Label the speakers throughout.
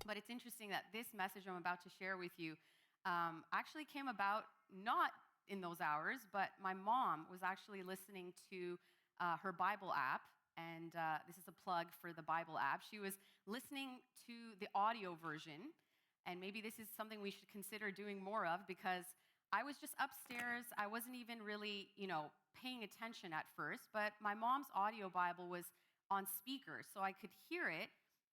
Speaker 1: But it's interesting that this message I'm about to share with you actually came about not in those hours, but my mom was actually listening to her Bible app, and this is a plug for the Bible app. She was listening to the audio version, and maybe this is something we should consider doing more of, because I was just upstairs. I wasn't even really, paying attention at first, but my mom's audio Bible was on speaker, so I could hear it.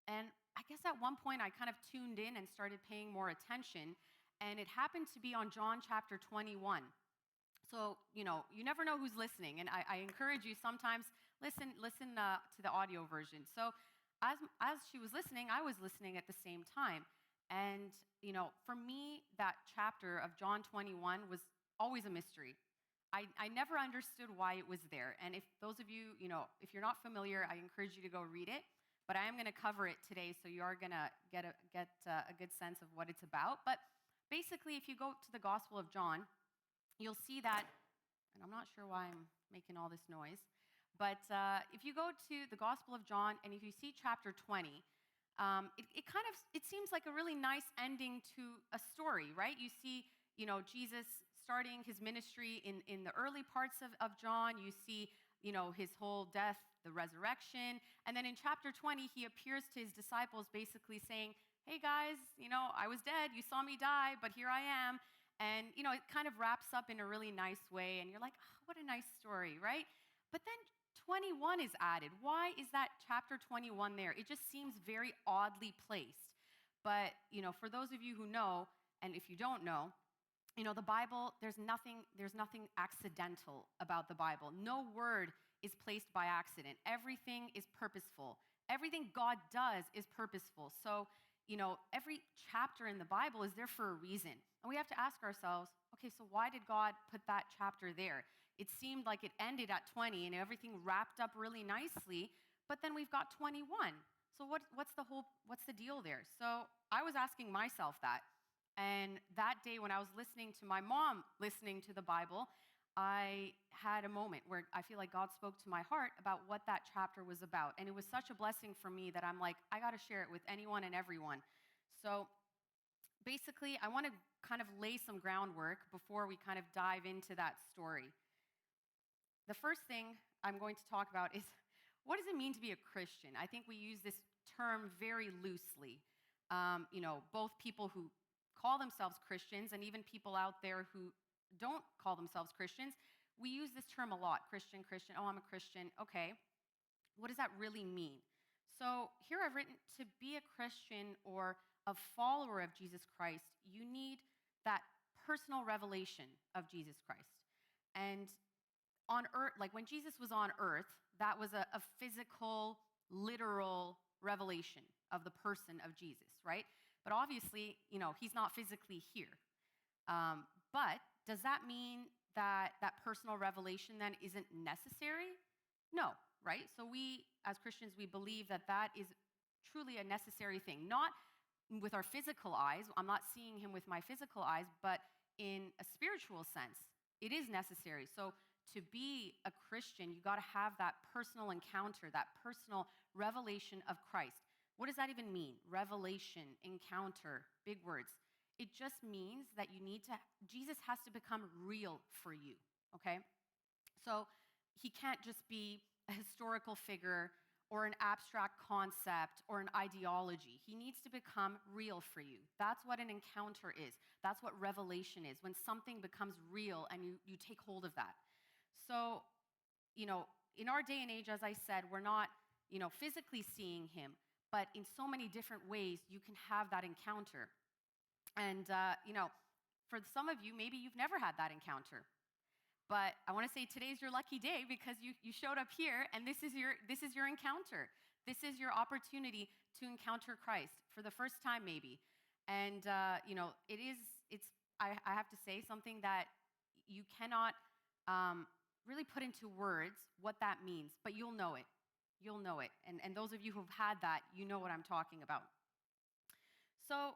Speaker 1: And I guess at one point I kind of tuned in and started paying more attention, and it happened to be on John chapter 21. So, you never know who's listening, and I encourage you sometimes listen to the audio version. So as she was listening, I was listening at the same time. And, for me, that chapter of John 21 was always a mystery. I never understood why it was there. And if those of you, if you're not familiar, I encourage you to go read it. But I am going to cover it today, so you are going to get a good sense of what it's about. But basically, if you go to the Gospel of John, you'll see that, and I'm not sure why I'm making all this noise, but if you go to the Gospel of John and if you see chapter 20, it seems like a really nice ending to a story, right? You see, Jesus starting his ministry in the early parts of John. You see, his whole death, the resurrection. And then in chapter 20, he appears to his disciples basically saying, hey guys, I was dead. You saw me die, but here I am. And, it kind of wraps up in a really nice way. And you're like, oh, what a nice story, right? But then 21 is added. Why is that chapter 21 there? It just seems very oddly placed. But, for those of you who know, and if you don't know, the Bible, there's nothing accidental about the Bible. No word is placed by accident. Everything is purposeful. Everything God does is purposeful. So, every chapter in the Bible is there for a reason. And we have to ask ourselves, okay, so why did God put that chapter there? It seemed like it ended at 20 and everything wrapped up really nicely, but then we've got 21. So what's the deal there? So I was asking myself that. And that day when I was listening to my mom listening to the Bible, I had a moment where I feel like God spoke to my heart about what that chapter was about. And it was such a blessing for me that I'm like, I got to share it with anyone and everyone. So basically, I want to kind of lay some groundwork before we kind of dive into that story. The first thing I'm going to talk about is, what does it mean to be a Christian? I think we use this term very loosely. Both people who call themselves Christians and even people out there who don't call themselves Christians, we use this term a lot. Christian, oh, I'm a Christian. Okay, what does that really mean? So here I've written, to be a Christian or a follower of Jesus Christ, you need that personal revelation of Jesus Christ. And on earth, like when Jesus was on earth, that was a physical, literal revelation of the person of Jesus, right? But obviously, he's not physically here. But does that mean that personal revelation then isn't necessary? No, right? So we, as Christians, we believe that is truly a necessary thing. Not with our physical eyes. I'm not seeing him with my physical eyes, but in a spiritual sense, it is necessary. So to be a Christian, you got to have that personal encounter, that personal revelation of Christ. What does that even mean? Revelation, encounter, big words. It just means that Jesus has to become real for you, okay? So he can't just be a historical figure or an abstract concept or an ideology. He needs to become real for you. That's what an encounter is. That's what revelation is, when something becomes real and you take hold of that. So, in our day and age, as I said, we're not, physically seeing him, but in so many different ways, you can have that encounter. And, for some of you, maybe you've never had that encounter. But I want to say today's your lucky day because you showed up here and this is your encounter. This is your opportunity to encounter Christ for the first time maybe. And, I have to say something that you cannot really put into words what that means, but you'll know it. You'll know it. And those of you who've had that, you know what I'm talking about. So,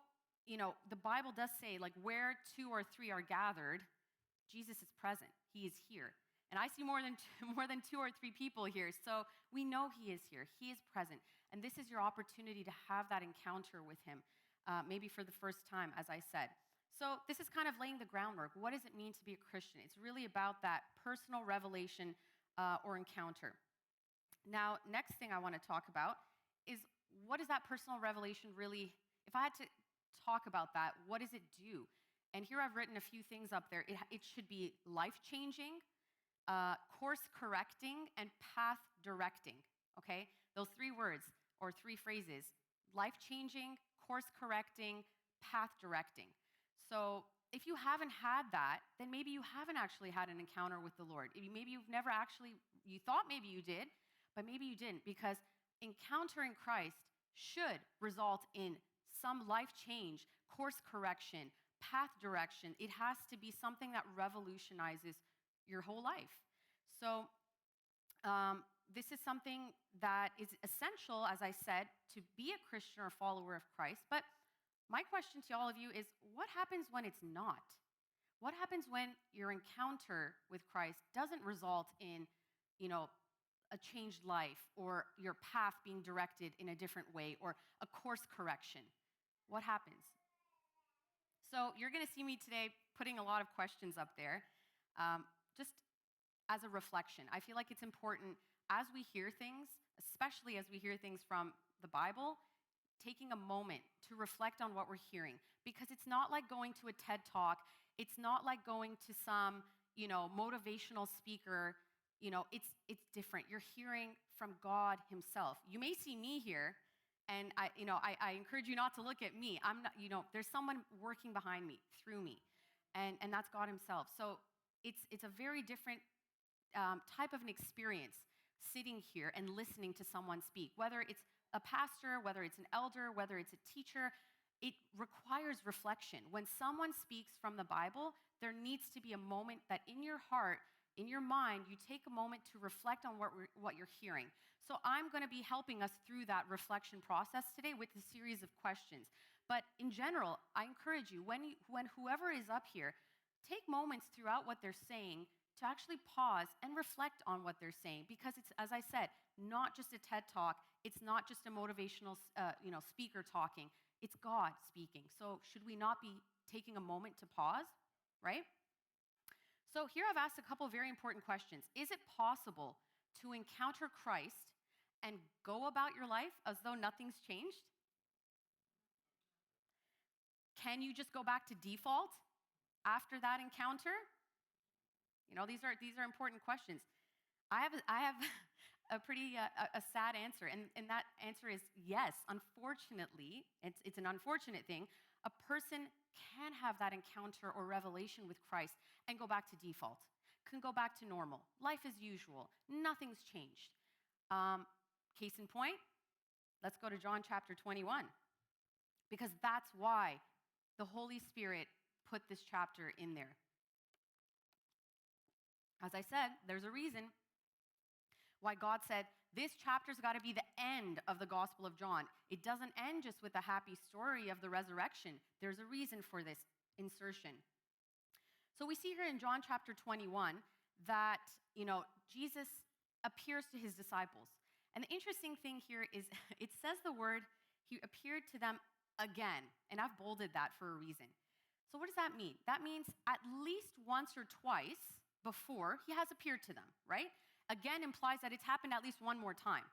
Speaker 1: the Bible does say, like, where 2 or 3 are gathered, Jesus is present. He is here. And I see more than 2 or 3 people here. So we know he is here. He is present. And this is your opportunity to have that encounter with him. maybe for the first time, as I said. So this is kind of laying the groundwork. What does it mean to be a Christian? It's really about that personal revelation or encounter. Now, next thing I want to talk about is what is that personal revelation really, if I had to talk about that, what does it do? And here I've written a few things up there. It should be life-changing, course-correcting, and path-directing, okay? Those three words or three phrases, life-changing, course-correcting, path-directing. So if you haven't had that, then maybe you haven't actually had an encounter with the Lord. Maybe you've never actually, you thought maybe you did, but maybe you didn't, because encountering Christ should result in some life change, course correction, path direction. It has to be something that revolutionizes your whole life. So this is something that is essential, as I said, to be a Christian or follower of Christ. But my question to all of you is, what happens when it's not? What happens when your encounter with Christ doesn't result in, a changed life or your path being directed in a different way or a course correction? What happens? So you're going to see me today putting a lot of questions up there, just as a reflection. I feel like it's important as we hear things, especially as we hear things from the Bible, taking a moment to reflect on what we're hearing, because it's not like going to a TED Talk. It's not like going to some, motivational speaker. It's different. You're hearing from God himself. You may see me here, and I encourage you not to look at me. I'm not, there's someone working behind me, through me, and that's God himself. So it's a very different type of an experience sitting here and listening to someone speak, whether it's a pastor, whether it's an elder, whether it's a teacher. It requires reflection. When someone speaks from the Bible, there needs to be a moment that in your heart, in your mind, you take a moment to reflect on what you're hearing. So I'm going to be helping us through that reflection process today with a series of questions. But in general, I encourage you, when whoever is up here, take moments throughout what they're saying to actually pause and reflect on what they're saying, because it's, as I said, not just a TED Talk. It's not just a motivational, speaker talking. It's God speaking. So should we not be taking a moment to pause, right? So here I've asked a couple of very important questions. Is it possible to encounter Christ and go about your life as though nothing's changed? Can you just go back to default after that encounter? These are important questions. I have a pretty a sad answer, and that answer is yes. Unfortunately, it's an unfortunate thing. A person can have that encounter or revelation with Christ and go back to default, can go back to normal, life as usual. Nothing's changed. Case in point, let's go to John chapter 21, because that's why the Holy Spirit put this chapter in there. As I said, there's a reason why God said this chapter's got to be the end of the Gospel of John. It doesn't end just with the happy story of the resurrection. There's a reason for this insertion. So we see here in John chapter 21 that, Jesus appears to his disciples. And the interesting thing here is it says the word, he appeared to them again. And I've bolded that for a reason. So what does that mean? That means at least once or twice before he has appeared to them, right? Again implies that it's happened at least one more time.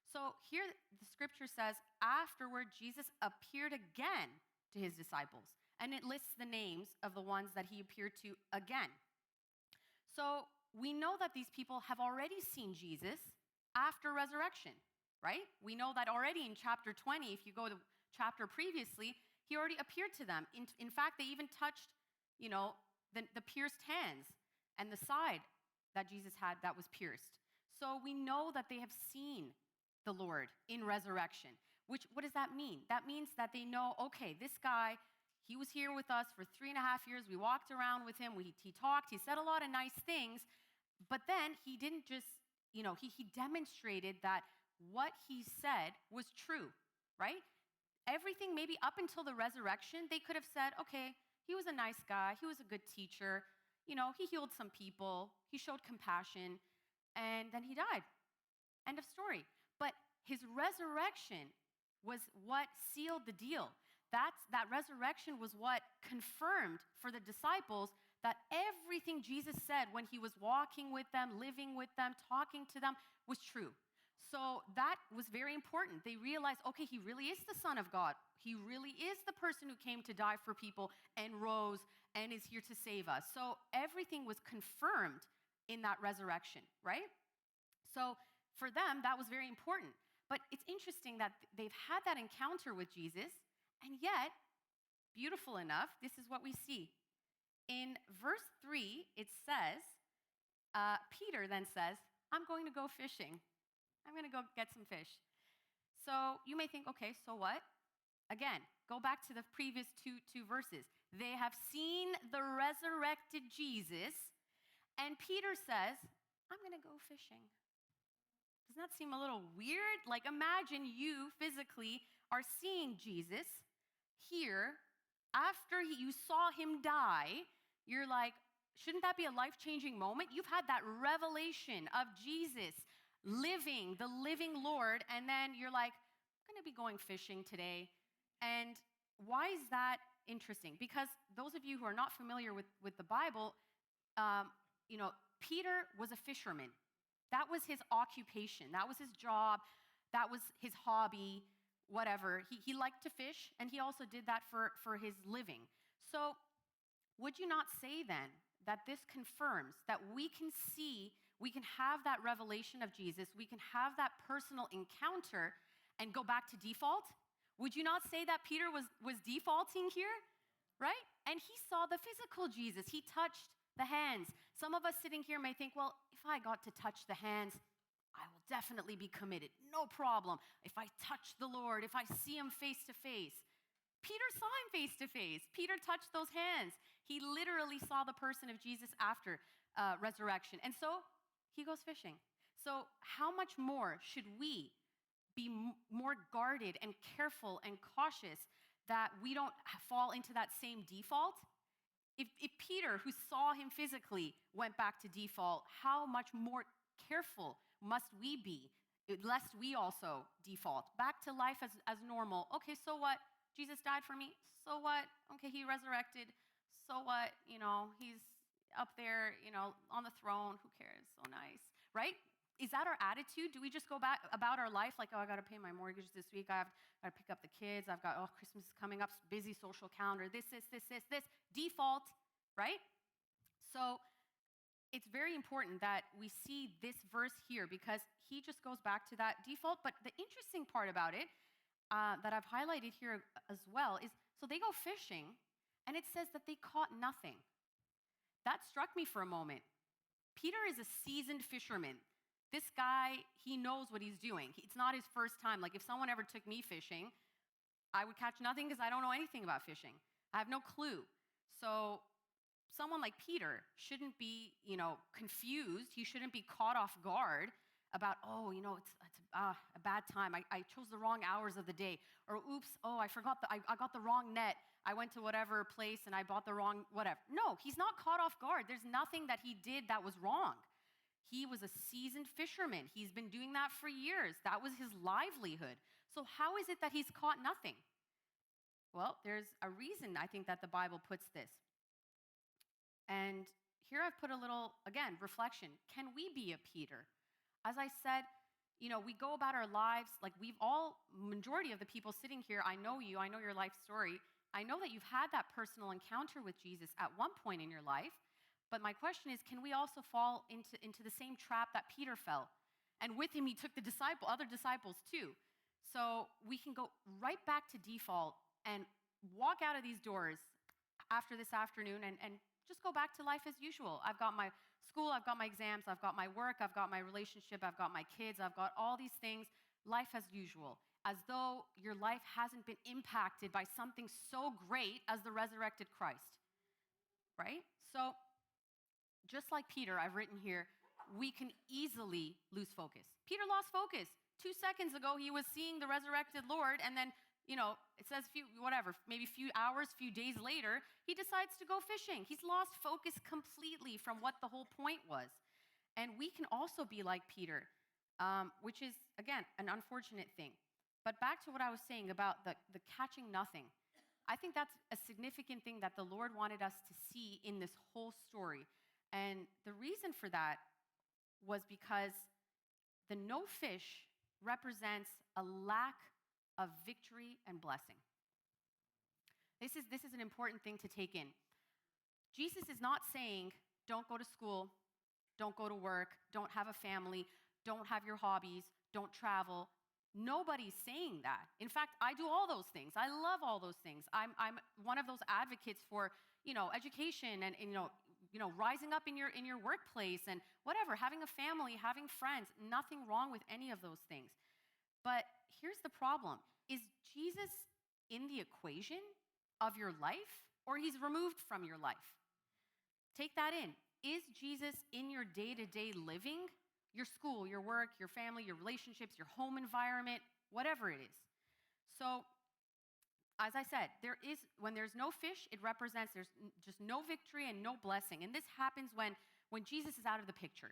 Speaker 1: So here the scripture says, afterward, Jesus appeared again to his disciples. And it lists the names of the ones that he appeared to again. So we know that these people have already seen Jesus after resurrection, right? We know that already in chapter 20. If you go to chapter previously, he already appeared to them. In fact, they even touched, the pierced hands and the side that Jesus had that was pierced. So we know that they have seen the Lord in resurrection. What does that mean? That means that they know, okay, this guy, he was here with us for 3.5 years. We walked around with him. He talked. He said a lot of nice things. But then he didn't just, he demonstrated that what he said was true, right? Everything maybe up until the resurrection, they could have said, okay, he was a nice guy. He was a good teacher. He healed some people, he showed compassion, and then he died. End of story. But his resurrection was what sealed the deal, that resurrection was what confirmed for the disciples that everything Jesus said when he was walking with them, living with them, talking to them was true. So that was very important. They realized, okay, he really is the Son of God. He really is the person who came to die for people and rose and is here to save us. So everything was confirmed in that resurrection, right? So for them, that was very important. But it's interesting that they've had that encounter with Jesus, and yet, beautiful enough, this is what we see. In verse 3, it says, Peter then says, I'm going to go fishing. I'm going to go get some fish. So you may think, okay, so what? Again, go back to the previous two verses. They have seen the resurrected Jesus, and Peter says, I'm going to go fishing. Doesn't that seem a little weird? Like, imagine you physically are seeing Jesus here after you saw him die. You're like, shouldn't that be a life-changing moment? You've had that revelation of Jesus living, the living Lord, and then you're like, I'm going to be going fishing today. And why is that interesting? Because those of you who are not familiar with the Bible, Peter was a fisherman. That was his occupation. That was his job. That was his hobby, whatever. He liked to fish, and he also did that for his living. So would you not say then that this confirms that we can have that revelation of Jesus, we can have that personal encounter and go back to default? Would you not say that Peter was defaulting here, right? And he saw the physical Jesus. He touched the hands. Some of us sitting here may think, well, if I got to touch the hands, I will definitely be committed. No problem. If I touch the Lord, if I see him face to face. Peter saw him face to face. Peter touched those hands. He literally saw the person of Jesus after resurrection. And so he goes fishing. So how much more should we be more guarded and careful and cautious that we don't fall into that same default? If Peter, who saw him physically, went back to default, how much more careful must we be, lest we also default back to life as normal? Okay, so what? Jesus died for me. So what? Okay, he resurrected. So what? He's up there, on the throne. Who cares? So nice, right? Is that our attitude? Do we just go back about our life like, I got to pay my mortgage this week. I've got to pick up the kids. I've got, Christmas is coming up, busy social calendar, this. Default, right? So it's very important that we see this verse here because he just goes back to that default. But the interesting part about it that I've highlighted here as well is, so they go fishing, and it says that they caught nothing. That struck me for a moment. Peter is a seasoned fisherman. This guy, he knows what he's doing. It's not his first time. Like if someone ever took me fishing, I would catch nothing because I don't know anything about fishing. I have no clue. So someone like Peter shouldn't be, confused. He shouldn't be caught off guard about, it's a bad time. I chose the wrong hours of the day. Or oops, I forgot, I got the wrong net. I went to whatever place and I bought the wrong whatever. No, he's not caught off guard. There's nothing that he did that was wrong. He was a seasoned fisherman. He's been doing that for years. That was his livelihood. So how is it that he's caught nothing? Well, there's a reason, I think, that the Bible puts this. And here I've put a little, again, reflection. Can we be a Peter? As I said, we go about our lives like majority of the people sitting here, I know you, I know your life story. I know that you've had that personal encounter with Jesus at one point in your life. But my question is, can we also fall into the same trap that Peter fell? And with him, he took other disciples too. So we can go right back to default and walk out of these doors after this afternoon and just go back to life as usual. I've got my school, I've got my exams, I've got my work, I've got my relationship, I've got my kids, I've got all these things, life as usual, as though your life hasn't been impacted by something so great as the resurrected Christ, right? So just like Peter, I've written here, we can easily lose focus. Peter lost focus. 2 seconds ago, he was seeing the resurrected Lord, and then, it says maybe few hours, few days later, he decides to go fishing. He's lost focus completely from what the whole point was. And we can also be like Peter, which is, again, an unfortunate thing. But back to what I was saying about the catching nothing. I think that's a significant thing that the Lord wanted us to see in this whole story. And the reason for that was because the no fish represents a lack of victory and blessing. This is an important thing to take in. Jesus is not saying, don't go to school, don't go to work, don't have a family, don't have your hobbies, don't travel. Nobody's saying that. In fact, I do all those things. I love all those things. I'm one of those advocates for, education and rising up in your workplace and whatever, having a family, having friends. Nothing wrong with any of those things. But here's the problem. Is Jesus in the equation of your life, or he's removed from your life? Take that in. Is Jesus in your day-to-day living? Your school, your work, your family, your relationships, your home environment, whatever it is. So, as I said, when there's no fish, it represents there's just no victory and no blessing. And this happens when Jesus is out of the picture.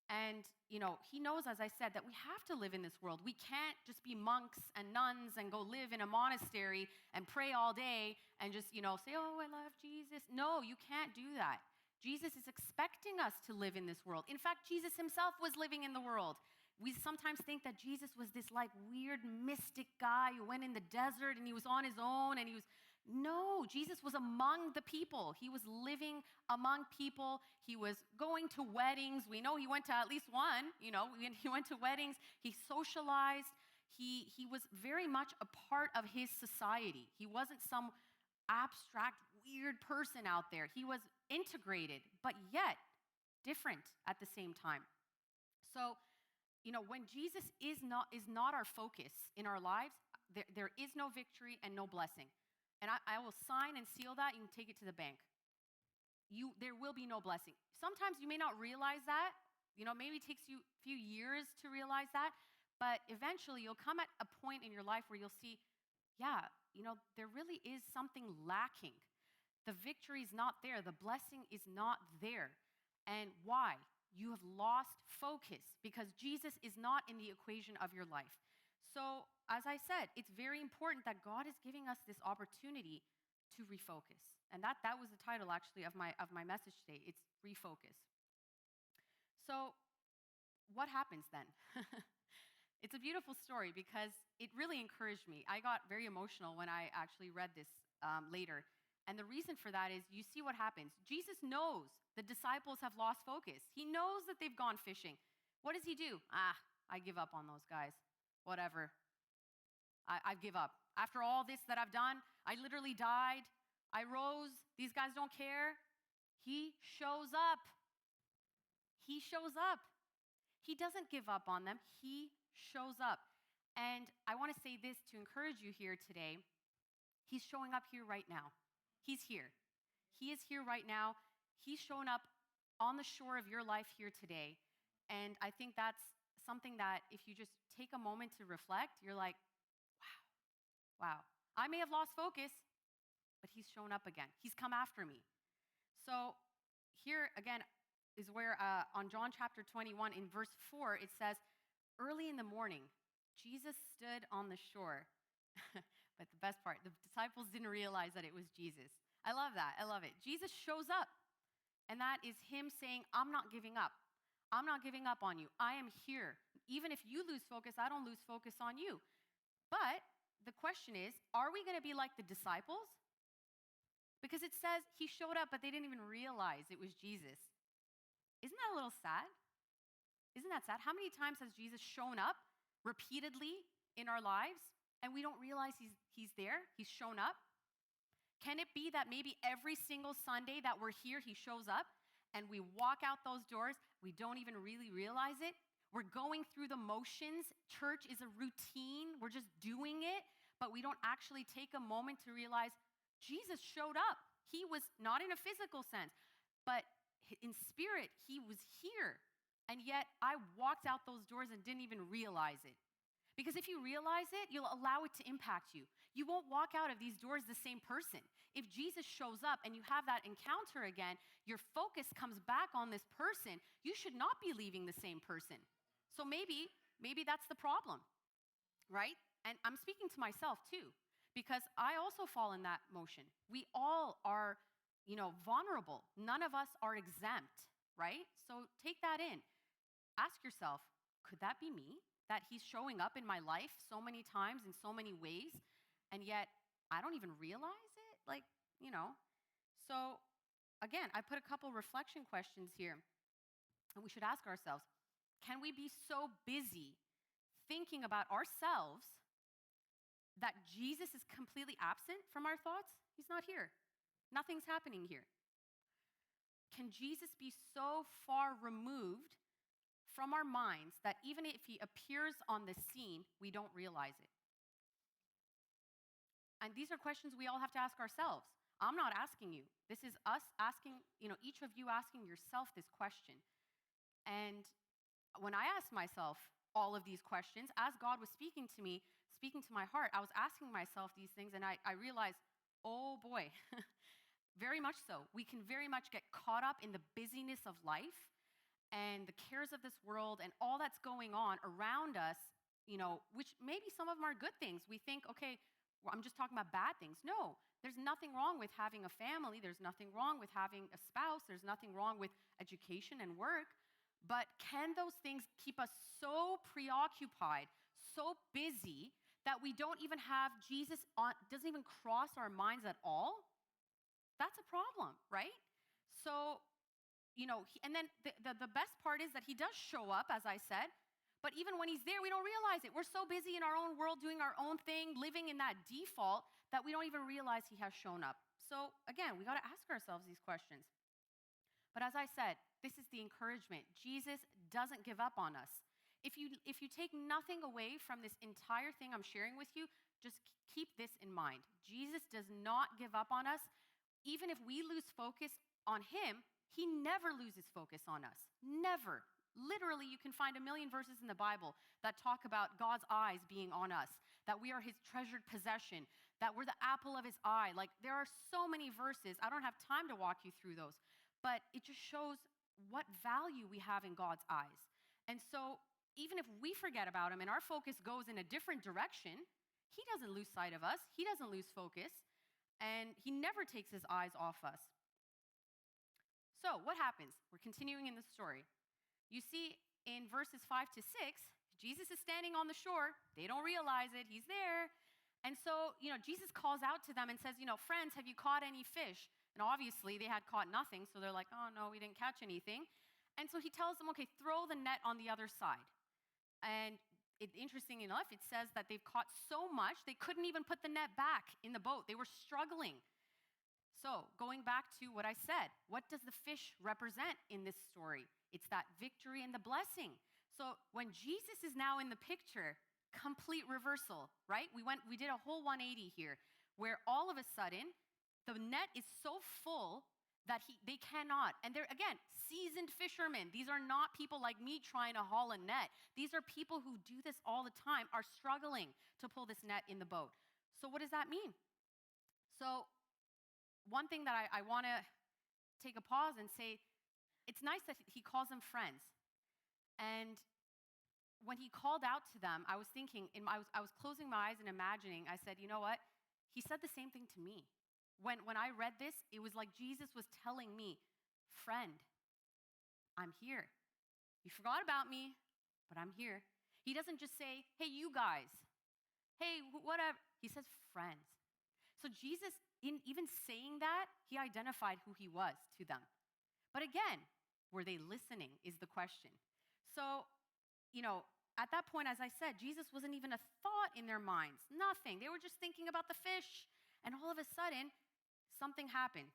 Speaker 1: And, he knows, as I said, that we have to live in this world. We can't just be monks and nuns and go live in a monastery and pray all day and just, say, oh, I love Jesus. No, you can't do that. Jesus is expecting us to live in this world. In fact, Jesus himself was living in the world. We sometimes think that Jesus was this weird mystic guy who went in the desert and he was on his own and no, Jesus was among the people. He was living among people. He was going to weddings. We know he went to at least one, he went to weddings. He socialized. He was very much a part of his society. He wasn't some abstract, weird person out there. He was integrated, but yet different at the same time. So, when Jesus is not our focus in our lives, there is no victory and no blessing. And I will sign and seal that. You can take it to the bank. There will be no blessing. Sometimes you may not realize that. Maybe it takes you a few years to realize that. But eventually you'll come at a point in your life where you'll see, there really is something lacking. The victory is not there. The blessing is not there. And why? You have lost focus because Jesus is not in the equation of your life. So, as I said, it's very important that God is giving us this opportunity to refocus. And that was the title, actually, of my message today. It's Refocus. So, what happens then? It's a beautiful story because it really encouraged me. I got very emotional when I actually read this later. And the reason for that is you see what happens. Jesus knows the disciples have lost focus. He knows that they've gone fishing. What does he do? I give up on those guys. Whatever. I give up. After all this that I've done, I literally died. I rose. These guys don't care. He shows up. He shows up. He doesn't give up on them. He shows up. And I want to say this to encourage you here today. He's showing up here right now. He's here. He is here right now. He's shown up on the shore of your life here today. And I think that's something that if you just take a moment to reflect, you're like, wow. I may have lost focus, but he's shown up again. He's come after me. So here again is where on John chapter 21 in verse 4, it says, early in the morning, Jesus stood on the shore. But the best part, the disciples didn't realize that it was Jesus. I love that. I love it. Jesus shows up. And that is him saying, I'm not giving up. I'm not giving up on you. I am here. Even if you lose focus, I don't lose focus on you. But the question is, are we going to be like the disciples? Because it says he showed up, but they didn't even realize it was Jesus. Isn't that a little sad? Isn't that sad? How many times has Jesus shown up repeatedly in our lives and we don't realize he's there? He's shown up. Can it be that maybe every single Sunday that we're here, he shows up and we walk out those doors, we don't even really realize it? We're going through the motions. Church is a routine. We're just doing it, but we don't actually take a moment to realize Jesus showed up. He was not in a physical sense, but in spirit, he was here. And yet I walked out those doors and didn't even realize it. Because if you realize it, you'll allow it to impact you. You won't walk out of these doors the same person. If Jesus shows up and you have that encounter again, your focus comes back on this person. You should not be leaving the same person. So maybe that's the problem, right? And I'm speaking to myself too. because I also fall in that motion. We all are, vulnerable. None of us are exempt, right? So take that in. Ask yourself, could that be me? That he's showing up in my life so many times in so many ways, and yet I don't even realize it? So again, I put a couple reflection questions here, and we should ask ourselves, can we be so busy thinking about ourselves that Jesus is completely absent from our thoughts? He's not here. Nothing's happening here. Can Jesus be so far removed from our minds that even if he appears on the scene, we don't realize it? And these are questions we all have to ask ourselves. I'm not asking you. This is us asking, each of you asking yourself this question. And when I asked myself all of these questions, as God was speaking to me, speaking to my heart, I was asking myself these things, and I realized, oh boy, very much so. We can very much get caught up in the busyness of life and the cares of this world and all that's going on around us, which maybe some of them are good things. We think, okay, well, I'm just talking about bad things. No, there's nothing wrong with having a family. There's nothing wrong with having a spouse. There's nothing wrong with education and work. But can those things keep us so preoccupied, so busy, that we don't even have Jesus on, doesn't even cross our minds at all? That's a problem, right? So, and then the best part is that he does show up, as I said, but even when he's there, we don't realize it. We're so busy in our own world, doing our own thing, living in that default, that we don't even realize he has shown up. So again, we got to ask ourselves these questions. But as I said, this is the encouragement. Jesus doesn't give up on us. If you take nothing away from this entire thing I'm sharing with you, just keep this in mind. Jesus does not give up on us. Even if we lose focus on him, he never loses focus on us. Never. Literally, you can find a million verses in the Bible that talk about God's eyes being on us, that we are his treasured possession, that we're the apple of his eye. Like, there are so many verses. I don't have time to walk you through those, but it just shows what value we have in God's eyes. And so even if we forget about him and our focus goes in a different direction, he doesn't lose sight of us. He doesn't lose focus, and he never takes his eyes off us. So what happens? We're continuing in the story. You see in verses 5 to 6, Jesus is standing on the shore. They don't realize it. He's there. And so, Jesus calls out to them and says, friends, have you caught any fish? And obviously they had caught nothing. So they're like, oh no, we didn't catch anything. And so he tells them, okay, throw the net on the other side. And interesting enough, it says that they've caught so much, they couldn't even put the net back in the boat. They were struggling. So going back to what I said, what does the fish represent in this story? It's that victory and the blessing. So when Jesus is now in the picture, complete reversal, right? We did a whole 180 here, where all of a sudden, the net is so full that they cannot. And they're, again, seasoned fishermen. These are not people like me trying to haul a net. These are people who do this all the time, are struggling to pull this net in the boat. So what does that mean? So one thing that I want to take a pause and say, it's nice that he calls them friends. And when he called out to them, I was thinking, I was closing my eyes and imagining, I said, you know what? He said the same thing to me. When I read this, it was like Jesus was telling me, friend, I'm here. You forgot about me, but I'm here. He doesn't just say, hey, you guys. Hey, whatever. He says, friends. So Jesus, in even saying that, he identified who he was to them. But again, were they listening is the question. So, at that point, as I said, Jesus wasn't even a thought in their minds. Nothing. They were just thinking about the fish. And all of a sudden, something happened.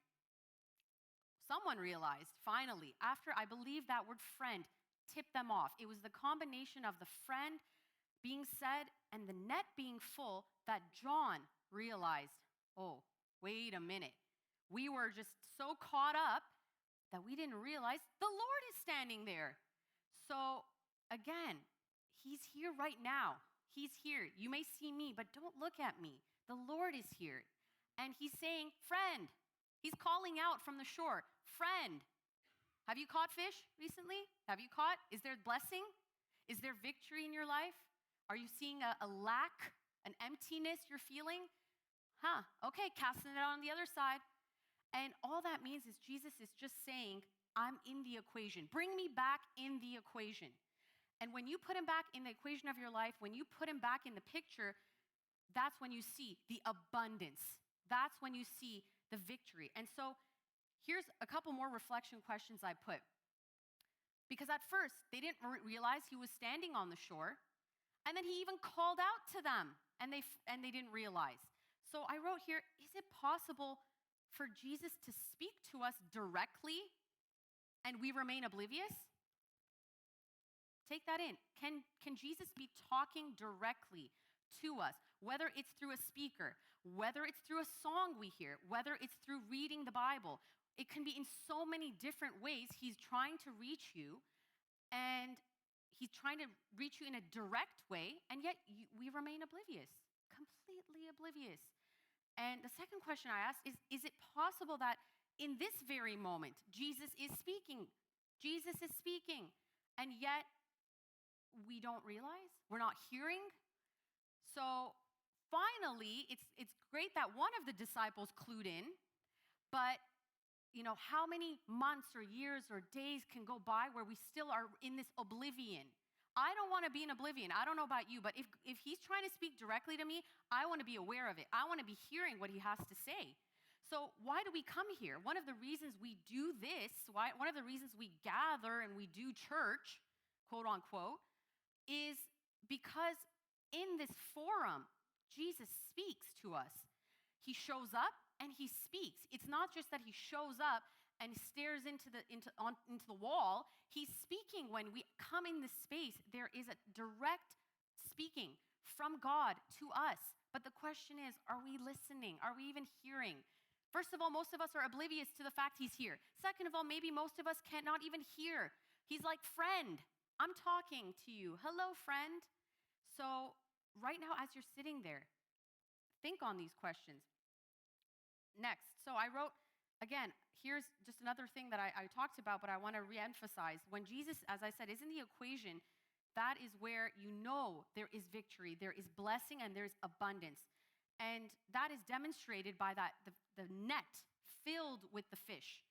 Speaker 1: Someone realized, finally, after I believe that word friend tipped them off. It was the combination of the friend being said and the net being full that John realized, oh, wait a minute. We were just so caught up that we didn't realize the Lord is standing there. So again, he's here right now. He's here. You may see me, but don't look at me. The Lord is here. And he's saying, friend. He's calling out from the shore, friend. Have you caught fish recently? Have you caught? Is there blessing? Is there victory in your life? Are you seeing a lack, an emptiness you're feeling? Okay, casting it on the other side. And all that means is Jesus is just saying, I'm in the equation. Bring me back in the equation. And when you put him back in the equation of your life, when you put him back in the picture, that's when you see the abundance. That's when you see the victory. And so here's a couple more reflection questions I put. Because at first, they didn't realize he was standing on the shore. And then he even called out to them, and they didn't realize. So I wrote here, is it possible for Jesus to speak to us directly and we remain oblivious? Take that in. Can Jesus be talking directly to us, whether it's through a speaker, whether it's through a song we hear, whether it's through reading the Bible? It can be in so many different ways. He's trying to reach you, and he's trying to reach you in a direct way, and yet we remain oblivious, completely oblivious. And the second question I asked is it possible that in this very moment, Jesus is speaking? Jesus is speaking, and yet we don't realize? We're not hearing? So finally, it's great that one of the disciples clued in, but how many months or years or days can go by where we still are in this oblivion? I don't want to be in oblivion. I don't know about you, but if he's trying to speak directly to me, I want to be aware of it. I want to be hearing what he has to say. So why do we come here? One of the reasons we do this, one of the reasons we gather and we do church, quote unquote, is because in this forum, Jesus speaks to us. He shows up and he speaks. It's not just that he shows up and stares into the wall. He's speaking when we come in this space. There is a direct speaking from God to us. But the question is, are we listening? Are we even hearing? First of all, most of us are oblivious to the fact he's here. Second of all, maybe most of us cannot even hear. He's like, friend, I'm talking to you. Hello, friend. So right now, as you're sitting there, think on these questions. Next, so I wrote, again, here's just another thing that I talked about, but I want to reemphasize. When Jesus, as I said, is in the equation, that is where you know there is victory, there is blessing, and there's abundance. And that is demonstrated by the net filled with the fish.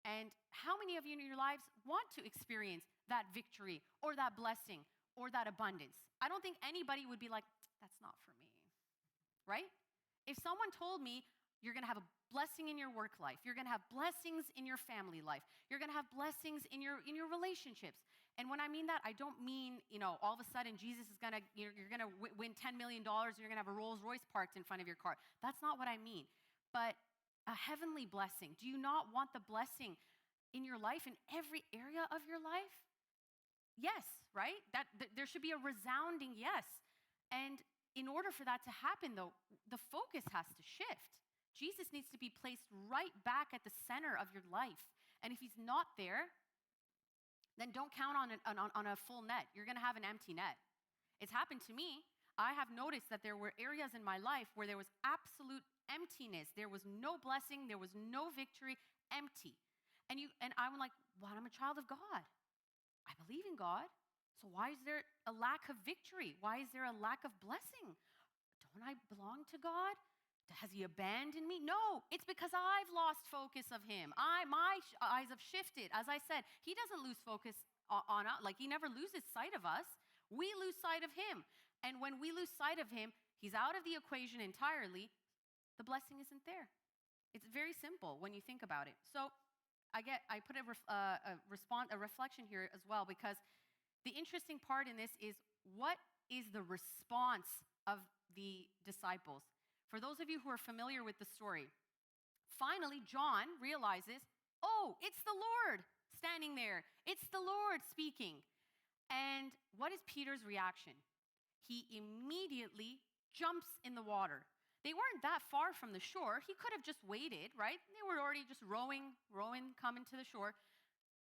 Speaker 1: And how many of you in your lives want to experience that victory or that blessing or that abundance? I don't think anybody would be like, that's not for me, right? If someone told me, you're going to have a blessing in your work life, you're going to have blessings in your family life, you're going to have blessings in your relationships. And when I mean that, I don't mean, all of a sudden Jesus is going to, you're going to win $10 million and you're going to have a Rolls Royce parked in front of your car. That's not what I mean. But a heavenly blessing. Do you not want the blessing in your life, in every area of your life? Yes, right? There should be a resounding yes. And in order for that to happen, though, the focus has to shift. Jesus needs to be placed right back at the center of your life. And if he's not there, then don't count on a full net. You're going to have an empty net. It's happened to me. I have noticed that there were areas in my life where there was absolute emptiness. There was no blessing. There was no victory. Empty. And I'm like, well, I'm a child of God. I believe in God. So why is there a lack of victory? Why is there a lack of blessing? Don't I belong to God? Has he abandoned me? No, it's because I've lost focus of him. My eyes have shifted. As I said, he doesn't lose focus on us. Like, he never loses sight of us. We lose sight of him. And when we lose sight of him, he's out of the equation entirely. The blessing isn't there. It's very simple when you think about it. So I put a reflection here as well, because the interesting part in this is, what is the response of the disciples? For those of you who are familiar with the story, finally John realizes, oh, it's the Lord standing there. It's the Lord speaking. And what is Peter's reaction? He immediately jumps in the water. They weren't that far from the shore. He could have just waited, right? They were already just rowing, coming to the shore.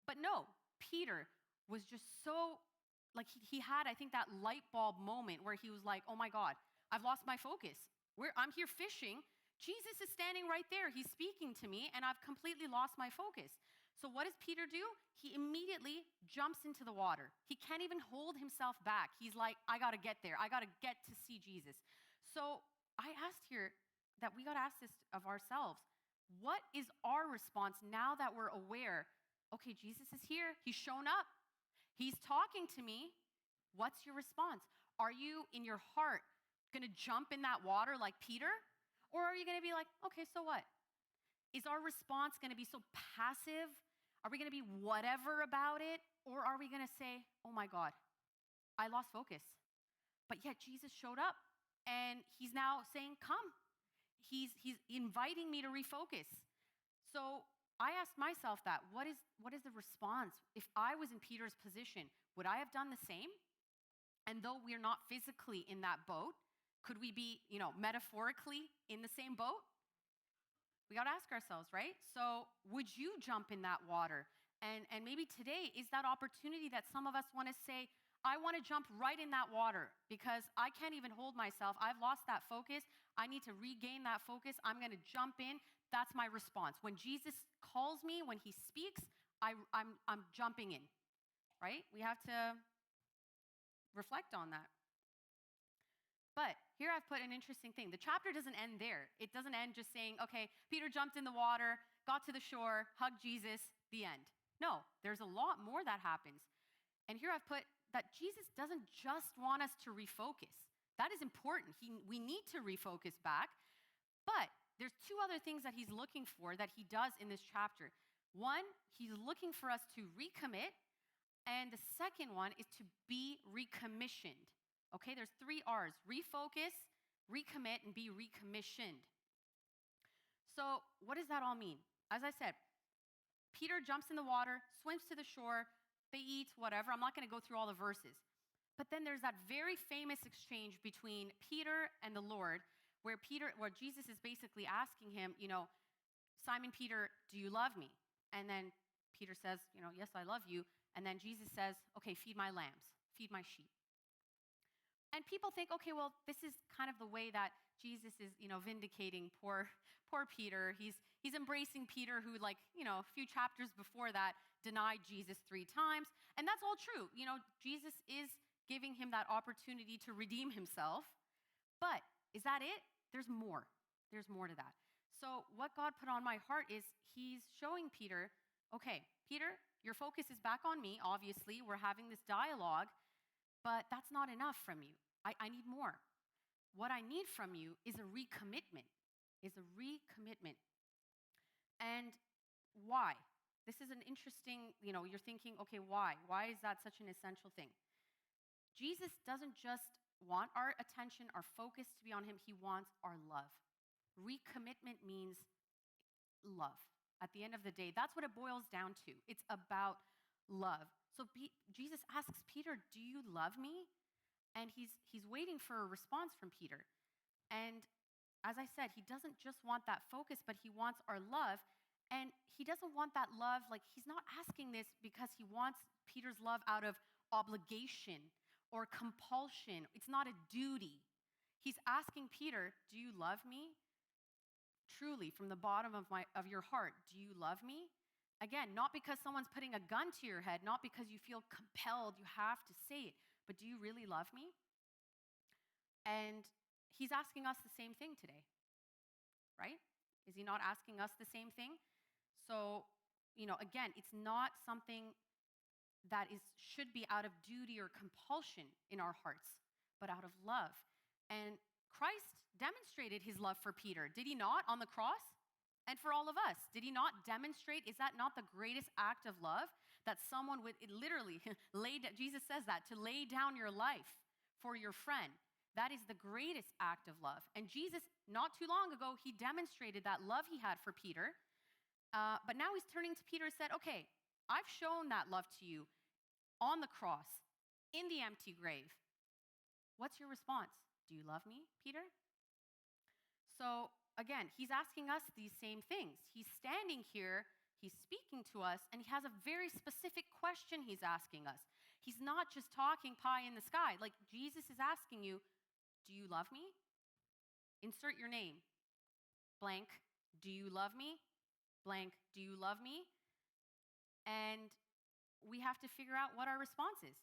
Speaker 1: But no, Peter was just so, like, he had, I think, that light bulb moment where he was like, oh my God, I've lost my focus. I'm here fishing. Jesus is standing right there. He's speaking to me, and I've completely lost my focus. So what does Peter do? He immediately jumps into the water. He can't even hold himself back. He's like, I got to get there. I got to get to see Jesus. So I asked here, that we got to ask this of ourselves. What is our response now that we're aware, okay, Jesus is here, he's shown up, he's talking to me? What's your response? Are you in your heart going to jump in that water like Peter? Or are you going to be like, okay, so what? Is our response going to be so passive? Are we going to be whatever about it? Or are we going to say, oh my God, I lost focus. But yet Jesus showed up and he's now saying, come. He's inviting me to refocus. So I asked myself that, what is the response? If I was in Peter's position, would I have done the same? And though we're not physically in that boat, could we be, metaphorically in the same boat? We got to ask ourselves, right? So would you jump in that water? And maybe today is that opportunity that some of us want to say, I want to jump right in that water because I can't even hold myself. I've lost that focus. I need to regain that focus. I'm going to jump in. That's my response. When Jesus calls me, when he speaks, I'm jumping in, right? We have to reflect on that. But here I've put an interesting thing. The chapter doesn't end there. It doesn't end just saying, okay, Peter jumped in the water, got to the shore, hugged Jesus, the end. No, there's a lot more that happens. And here I've put that Jesus doesn't just want us to refocus. That is important. We need to refocus back. But there's two other things that he's looking for that he does in this chapter. One, he's looking for us to recommit. And the second one is to be recommissioned. Okay, there's 3 R's: refocus, recommit, and be recommissioned. So what does that all mean? As I said, Peter jumps in the water, swims to the shore, they eat, whatever. I'm not going to go through all the verses. But then there's that very famous exchange between Peter and the Lord, where Jesus is basically asking him, Simon Peter, do you love me? And then Peter says, yes, I love you. And then Jesus says, okay, feed my lambs, feed my sheep. And people think, okay, well, this is kind of the way that Jesus is, vindicating poor Peter. He's embracing Peter, who, a few chapters before that, denied Jesus 3 times. And that's all true. Jesus is giving him that opportunity to redeem himself. But is that it? There's more. There's more to that. So what God put on my heart is he's showing Peter, okay, Peter, your focus is back on me. Obviously, we're having this dialogue, but that's not enough from you. I need more. What I need from you is a recommitment, And why? This is an interesting, you're thinking, okay, why? Why is that such an essential thing? Jesus doesn't just want our attention, our focus to be on him. He wants our love. Recommitment means love. At the end of the day, that's what it boils down to. It's about love. So Jesus asks Peter, do you love me? And he's waiting for a response from Peter. And as I said, he doesn't just want that focus, but he wants our love. And he doesn't want that love, he's not asking this because he wants Peter's love out of obligation or compulsion. It's not a duty. He's asking Peter, do you love me? Truly, from the bottom of your heart, do you love me? Again, not because someone's putting a gun to your head, not because you feel compelled, you have to say it, but do you really love me? And he's asking us the same thing today, right? Is he not asking us the same thing? So, again, it's not something that should be out of duty or compulsion in our hearts, but out of love. And Christ demonstrated his love for Peter, did he not, on the cross? And for all of us, did he not demonstrate? Is that not the greatest act of love? That someone would literally Jesus says that, to lay down your life for your friend. That is the greatest act of love. And Jesus, not too long ago, he demonstrated that love he had for Peter. But now he's turning to Peter and said, okay, I've shown that love to you on the cross, in the empty grave. What's your response? Do you love me, Peter? So again, he's asking us these same things. He's standing here, he's speaking to us, and he has a very specific question he's asking us. He's not just talking pie in the sky. Jesus is asking you, do you love me? Insert your name. Blank, do you love me? Blank, do you love me? And we have to figure out what our response is.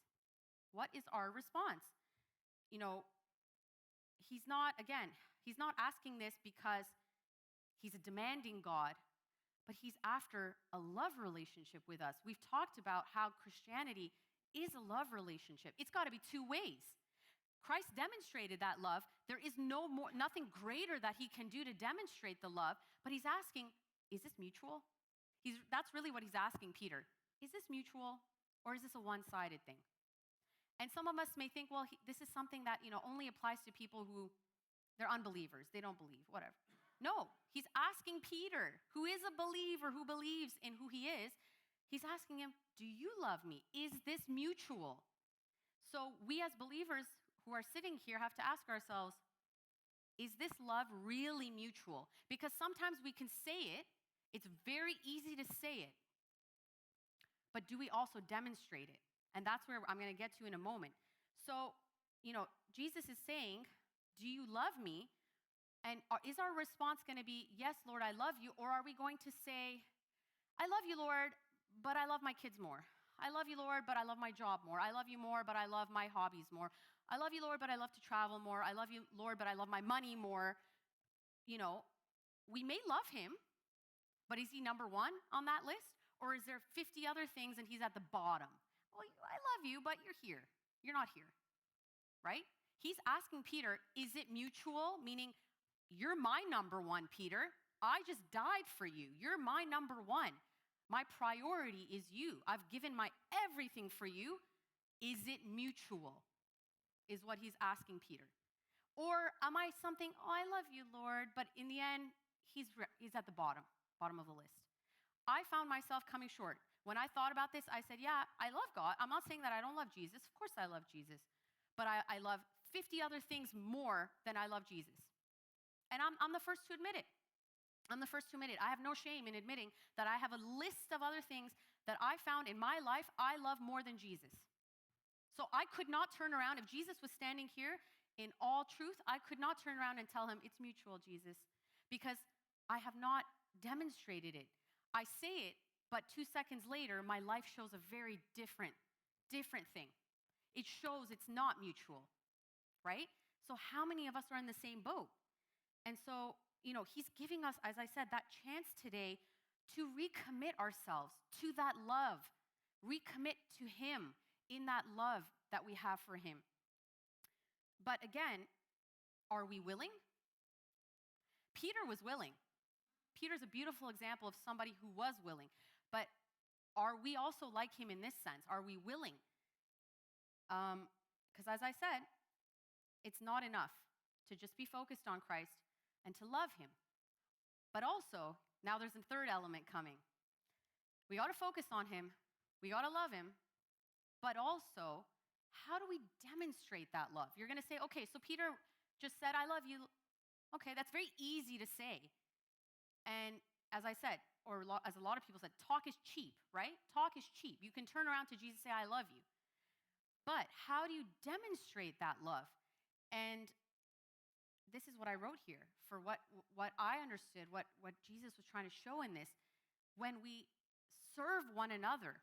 Speaker 1: What is our response? He's not, again, he's not asking this because he's a demanding God, but he's after a love relationship with us. We've talked about how Christianity is a love relationship. It's got to be two ways. Christ demonstrated that love. There is nothing greater that he can do to demonstrate the love, but he's asking, is this mutual? That's really what he's asking Peter. Is this mutual, or is this a one-sided thing? And some of us may think, well, this is something that, only applies to people who, they're unbelievers. They don't believe, whatever. No, he's asking Peter, who is a believer, who believes in who he is, he's asking him, do you love me? Is this mutual? So we as believers who are sitting here have to ask ourselves, is this love really mutual? Because sometimes we can say it. It's very easy to say it. But do we also demonstrate it? And that's where I'm going to get to in a moment. So, Jesus is saying, do you love me? And is our response going to be, yes, Lord, I love you? Or are we going to say, I love you, Lord, but I love my kids more. I love you, Lord, but I love my job more. I love you more, but I love my hobbies more. I love you, Lord, but I love to travel more. I love you, Lord, but I love my money more. We may love him, but is he number one on that list? Or is there 50 other things and he's at the bottom? Well, I love you, but you're here. You're not here, right? He's asking Peter, is it mutual? Meaning, you're my number one, Peter. I just died for you. You're my number one. My priority is you. I've given my everything for you. Is it mutual? Is what he's asking Peter. Or am I something, I love you, Lord, but in the end, he's at the bottom of the list. I found myself coming short. When I thought about this, I said, yeah, I love God. I'm not saying that I don't love Jesus. Of course I love Jesus. But I love 50 other things more than I love Jesus. And I'm the first to admit it. I'm the first to admit it. I have no shame in admitting that I have a list of other things that I found in my life I love more than Jesus. So I could not turn around. If Jesus was standing here in all truth, I could not turn around and tell him, it's mutual, Jesus, because I have not demonstrated it. I say it, but 2 seconds later, my life shows a very different thing. It shows it's not mutual, right? So how many of us are in the same boat? And so, he's giving us, as I said, that chance today to recommit ourselves to that love, recommit to him in that love that we have for him. But again, are we willing? Peter was willing. Peter's a beautiful example of somebody who was willing. But are we also like him in this sense? Are we willing? Because as I said, it's not enough to just be focused on Christ and to love him. But also, now there's a third element coming. We got to focus on him. We got to love him. But also, how do we demonstrate that love? You're going to say, okay, so Peter just said, I love you. Okay, that's very easy to say. And as I said, as a lot of people said, talk is cheap, right? Talk is cheap. You can turn around to Jesus and say, I love you. But how do you demonstrate that love? And this is what I wrote here for what I understood, what Jesus was trying to show in this. When we serve one another,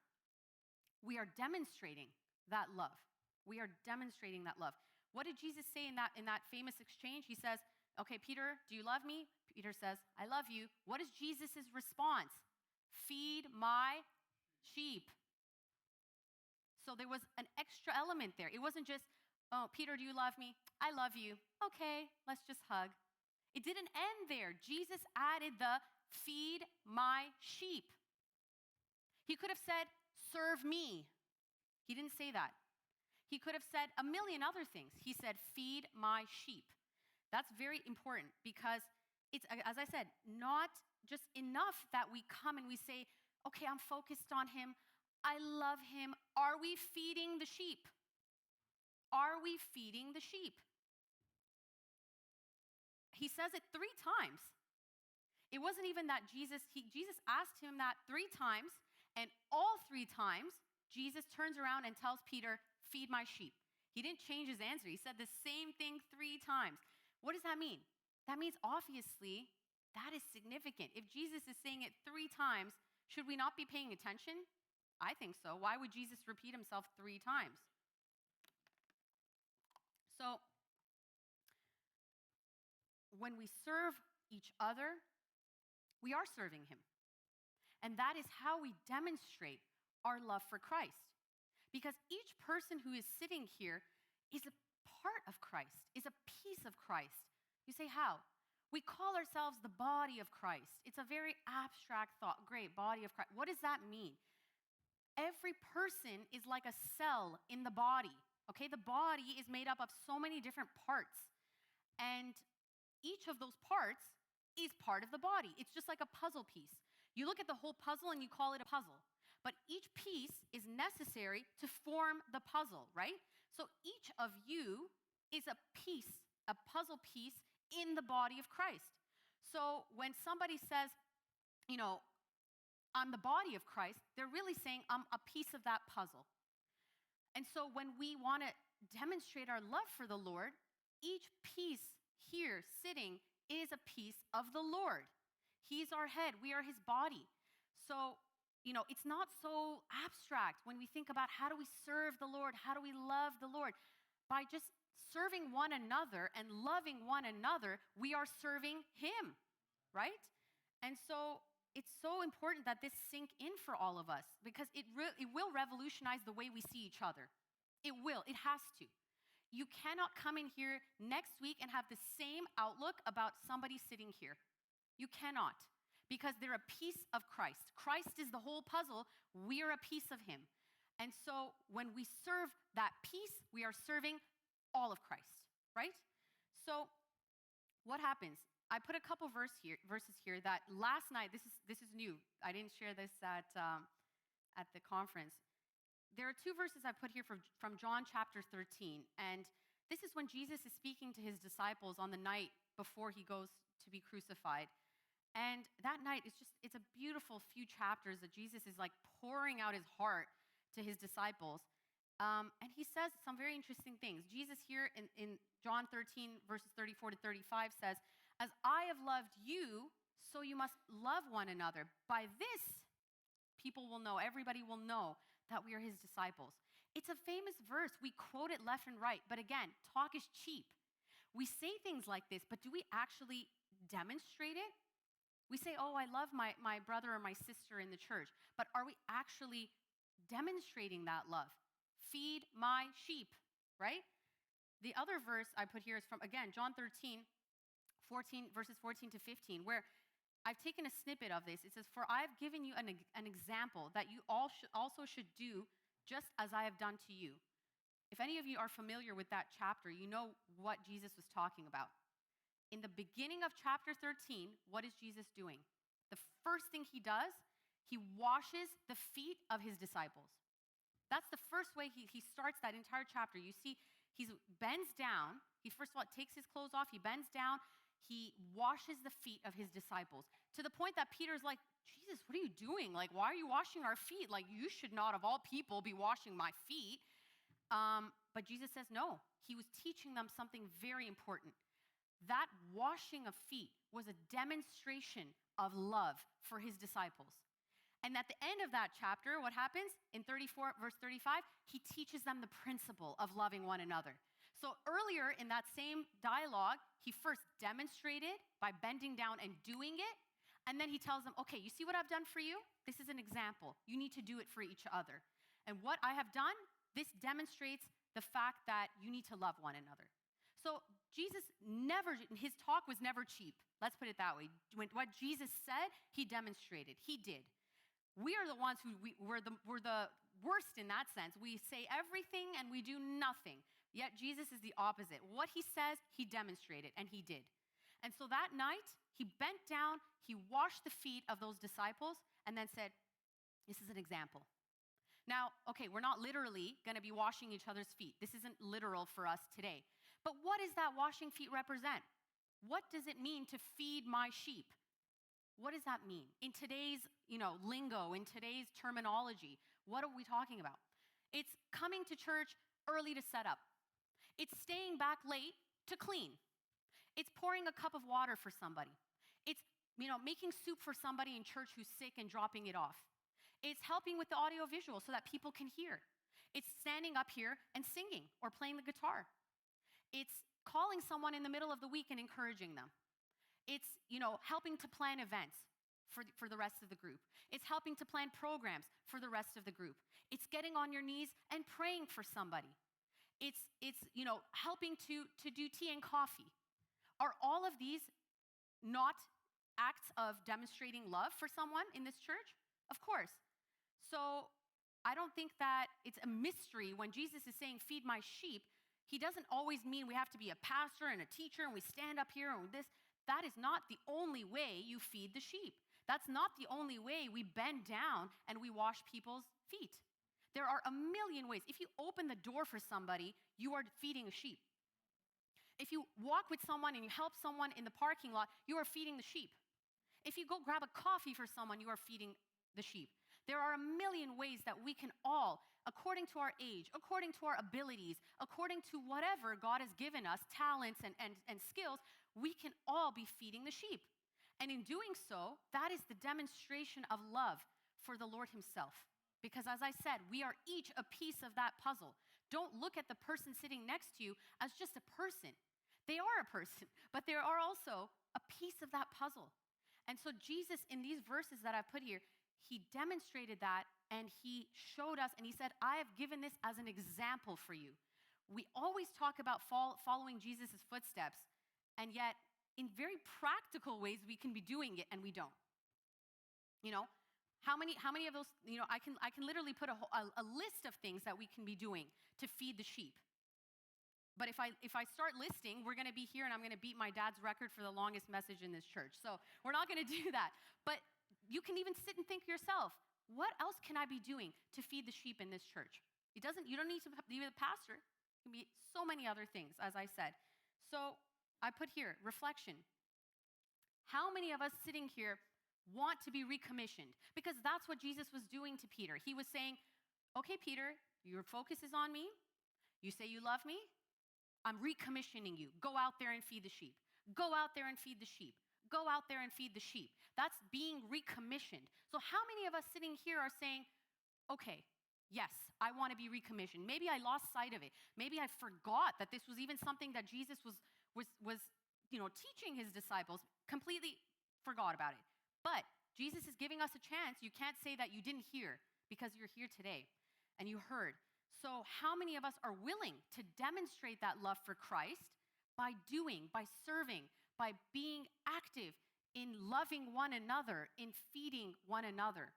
Speaker 1: we are demonstrating that love. We are demonstrating that love. What did Jesus say in that famous exchange? He says, okay, Peter, do you love me? Peter says, I love you. What is Jesus' response? Feed my sheep. So there was an extra element there. It wasn't just, oh, Peter, do you love me? I love you. Okay, let's just hug. It didn't end there. Jesus added the feed my sheep. He could have said, serve me. He didn't say that. He could have said a million other things. He said, feed my sheep. That's very important because it's, as I said, not just enough that we come and we say, okay, I'm focused on him. I love him. Are we feeding the sheep? Are we feeding the sheep? He says it 3 times. It wasn't even that Jesus asked him that 3 times, and all 3 times, Jesus turns around and tells Peter, feed my sheep. He didn't change his answer. He said the same thing 3 times. What does that mean? That means obviously that is significant. If Jesus is saying it 3 times, should we not be paying attention? I think so. Why would Jesus repeat himself 3 times? So when we serve each other, we are serving him. And that is how we demonstrate our love for Christ. Because each person who is sitting here is a part of Christ, is a piece of Christ. You say, how? We call ourselves the body of Christ. It's a very abstract thought. Great, body of Christ. What does that mean? Every person is like a cell in the body, okay? The body is made up of so many different parts. And each of those parts is part of the body. It's just like a puzzle piece. You look at the whole puzzle and you call it a puzzle. But each piece is necessary to form the puzzle, right? So each of you is a piece, a puzzle piece in the body of Christ. So when somebody says, I'm the body of Christ, they're really saying I'm a piece of that puzzle. And so when we want to demonstrate our love for the Lord, each piece here sitting is a piece of the Lord. He's our head. We are his body. So, it's not so abstract when we think about how do we serve the Lord? How do we love the Lord? By just serving one another and loving one another, we are serving him, right? And so it's so important that this sink in for all of us because it will revolutionize the way we see each other. It will. It has to. You cannot come in here next week and have the same outlook about somebody sitting here. You cannot, because they're a piece of Christ. Christ is the whole puzzle. We are a piece of him. And so when we serve that piece, we are serving all of Christ, right? So what happens? I put a couple verses here that last night, this is new. I didn't share this at the conference. There are two verses I put here from John chapter 13. And this is when Jesus is speaking to his disciples on the night before he goes to be crucified. And that night, it's a beautiful few chapters that Jesus is like pouring out his heart to his disciples. And he says some very interesting things. Jesus here in John 13, verses 34 to 35 says, as I have loved you, so you must love one another. By this, people will know, everybody will know that we are his disciples. It's a famous verse. We quote it left and right. But again, talk is cheap. We say things like this, but do we actually demonstrate it? We say, oh, I love my brother or my sister in the church. But are we actually demonstrating that love? Feed my sheep, right? The other verse I put here is from, again, John 13, verses 14 to 15, where I've taken a snippet of this. It says, for I've given you an example that you all also should do just as I have done to you. If any of you are familiar with that chapter, you know what Jesus was talking about. In the beginning of chapter 13, what is Jesus doing? The first thing he does, he washes the feet of his disciples. That's the first way he starts that entire chapter. You see, he bends down. He first of all takes his clothes off. He bends down. He washes the feet of his disciples to the point that Peter's like, Jesus, what are you doing? Like, why are you washing our feet? Like, you should not, of all people, be washing my feet. But Jesus says, no. He was teaching them something very important. That washing of feet was a demonstration of love for his disciples. And at the end of that chapter, what happens? In 34, verse 35, he teaches them the principle of loving one another. So earlier in that same dialogue, he first demonstrated by bending down and doing it. And then he tells them, okay, you see what I've done for you? This is an example. You need to do it for each other. And what I have done, this demonstrates the fact that you need to love one another. So Jesus his talk was never cheap. Let's put it that way. What Jesus said, he demonstrated. He did. We are the ones we're the worst in that sense. We say everything and we do nothing. Yet Jesus is the opposite. What he says, he demonstrated, and he did. And so that night, he bent down, he washed the feet of those disciples, and then said, this is an example. Now, okay, we're not literally going to be washing each other's feet. This isn't literal for us today. But what does that washing feet represent? What does it mean to feed my sheep? What does that mean? In today's, lingo, in today's terminology, what are we talking about? It's coming to church early to set up. It's staying back late to clean. It's pouring a cup of water for somebody. It's, making soup for somebody in church who's sick and dropping it off. It's helping with the audio visual so that people can hear. It's standing up here and singing or playing the guitar. It's calling someone in the middle of the week and encouraging them. It's, helping to plan events for the rest of the group. It's helping to plan programs for the rest of the group. It's getting on your knees and praying for somebody. It's helping to do tea and coffee. Are all of these not acts of demonstrating love for someone in this church? Of course. So I don't think that it's a mystery when Jesus is saying, feed my sheep. He doesn't always mean we have to be a pastor and a teacher and we stand up here and this. That is not the only way you feed the sheep. That's not the only way we bend down and we wash people's feet. There are a million ways. If you open the door for somebody, you are feeding a sheep. If you walk with someone and you help someone in the parking lot, you are feeding the sheep. If you go grab a coffee for someone, you are feeding the sheep. There are a million ways that we can all, according to our age, according to our abilities, according to whatever God has given us, talents and skills, we can all be feeding the sheep. And in doing so, that is the demonstration of love for the Lord himself. Because as I said, we are each a piece of that puzzle. Don't look at the person sitting next to you as just a person. They are a person, but they are also a piece of that puzzle. And so Jesus, in these verses that I've put here, he demonstrated that and he showed us and he said, I have given this as an example for you. We always talk about following Jesus' footsteps, and yet in very practical ways we can be doing it and we don't. How many of those, I can literally put a list of things that we can be doing to feed the sheep. But if I start listing, we're going to be here and I'm going to beat my dad's record for the longest message in this church. So we're not going to do that. But you can even sit and think to yourself, what else can I be doing to feed the sheep in this church? You don't need to be a pastor. It can be so many other things, as I said. So I put here, reflection. How many of us sitting here want to be recommissioned? Because that's what Jesus was doing to Peter. He was saying, okay, Peter, your focus is on me. You say you love me. I'm recommissioning you. Go out there and feed the sheep. Go out there and feed the sheep. Go out there and feed the sheep. That's being recommissioned. So how many of us sitting here are saying, okay, yes, I want to be recommissioned. Maybe I lost sight of it. Maybe I forgot that this was even something that Jesus was teaching his disciples, completely forgot about it. But Jesus is giving us a chance. You can't say that you didn't hear because you're here today and you heard. So how many of us are willing to demonstrate that love for Christ by doing, by serving, by being active in loving one another, in feeding one another?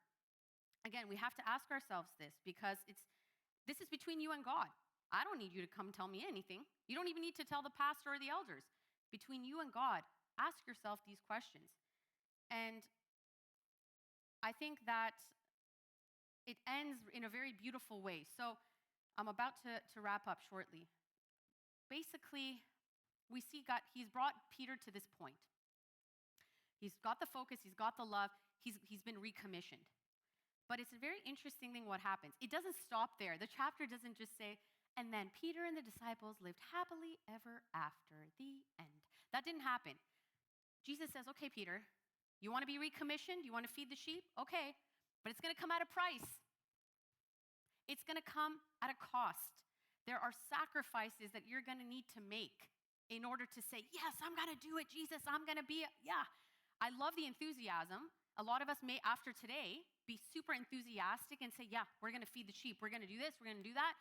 Speaker 1: Again, we have to ask ourselves this because this is between you and God. I don't need you to come tell me anything. You don't even need to tell the pastor or the elders. Between you and God, ask yourself these questions. And I think that it ends in a very beautiful way. So I'm about to wrap up shortly. Basically, we see God, he's brought Peter to this point. He's got the focus, he's got the love, he's been recommissioned. But it's a very interesting thing what happens. It doesn't stop there. The chapter doesn't just say, and then Peter and the disciples lived happily ever after, the end. That didn't happen. Jesus says, okay, Peter, you want to be recommissioned? You want to feed the sheep? Okay, but it's going to come at a price. It's going to come at a cost. There are sacrifices that you're going to need to make in order to say, yes, I'm going to do it, Jesus. I'm going to be, I love the enthusiasm. A lot of us may, after today, be super enthusiastic and say, yeah, we're going to feed the sheep. We're going to do this. We're going to do that.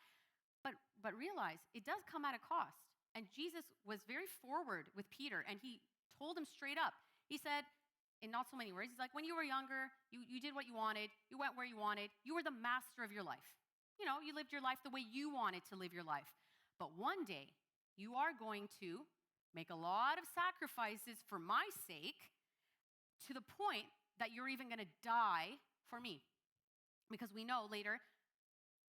Speaker 1: But realize it does come at a cost. And Jesus was very forward with Peter, and he told him straight up. He said, in not so many words, he's like, when you were younger, you did what you wanted. You went where you wanted. You were the master of your life. You lived your life the way you wanted to live your life. But one day, you are going to make a lot of sacrifices for my sake to the point that you're even going to die for me. Because we know later,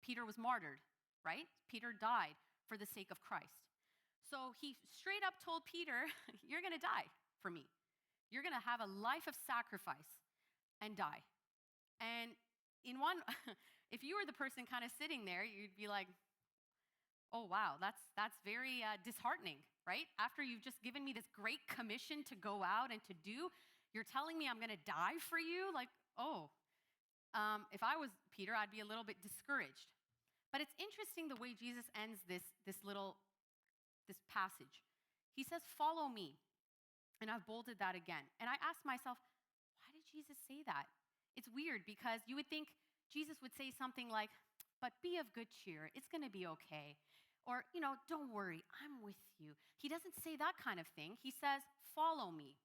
Speaker 1: Peter was martyred, right? Peter died for the sake of Christ. So he straight up told Peter, you're going to die for me. You're going to have a life of sacrifice and die. And if you were the person kind of sitting there, you'd be like, oh, wow, that's very disheartening, right? After you've just given me this great commission to go out and to do, you're telling me I'm going to die for you? Like, if I was Peter, I'd be a little bit discouraged. But it's interesting the way Jesus ends this passage. He says, follow me. And I've bolded that again. And I asked myself, why did Jesus say that? It's weird because you would think Jesus would say something like, but be of good cheer. It's going to be okay. Or, don't worry, I'm with you. He doesn't say that kind of thing. He says, follow me.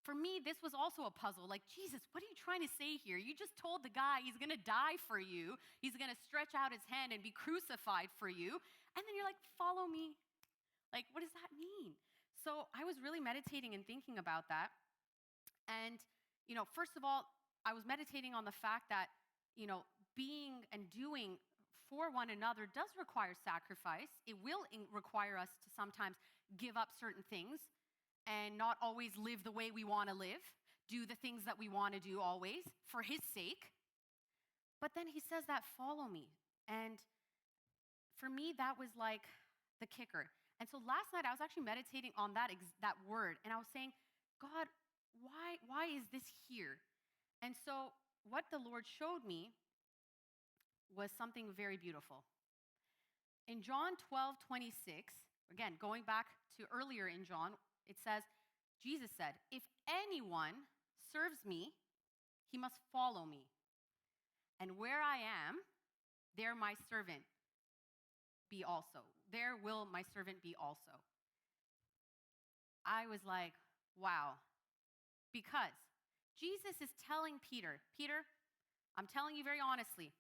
Speaker 1: For me, this was also a puzzle. Like, Jesus, what are you trying to say here? You just told the guy he's going to die for you. He's going to stretch out his hand and be crucified for you. And then you're like, follow me. Like, what does that mean? So I was really meditating and thinking about that. And, first of all, I was meditating on the fact that, being and doing for one another does require sacrifice. It will require us to sometimes give up certain things and not always live the way we want to live, do the things that we want to do always for his sake. But then he says that, follow me. And for me, that was like the kicker. And so last night I was actually meditating on that word, and I was saying, God, why is this here? And so what the Lord showed me was something very beautiful. In John 12:26, again, going back to earlier in John, it says, Jesus said, if anyone serves me, he must follow me. And where I am, there my servant be also. There will my servant be also. I was like, wow. Because Jesus is telling Peter, I'm telling you very honestly,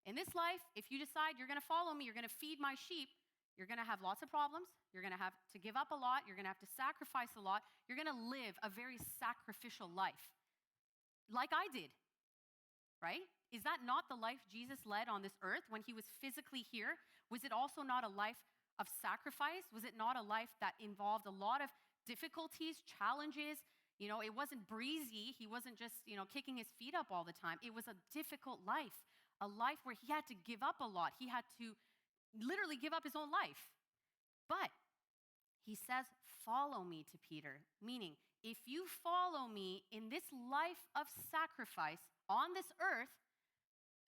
Speaker 1: in this life, if you decide you're going to follow me, you're going to feed my sheep, you're going to have lots of problems. You're going to have to give up a lot. You're going to have to sacrifice a lot. You're going to live a very sacrificial life, like I did, right? Is that not the life Jesus led on this earth when he was physically here? Was it also not a life of sacrifice? Was it not a life that involved a lot of difficulties, challenges? It wasn't breezy. He wasn't just, kicking his feet up all the time. It was a difficult life, a life where he had to give up a lot. He had to literally give up his own life. But he says, follow me to Peter, meaning if you follow me in this life of sacrifice on this earth,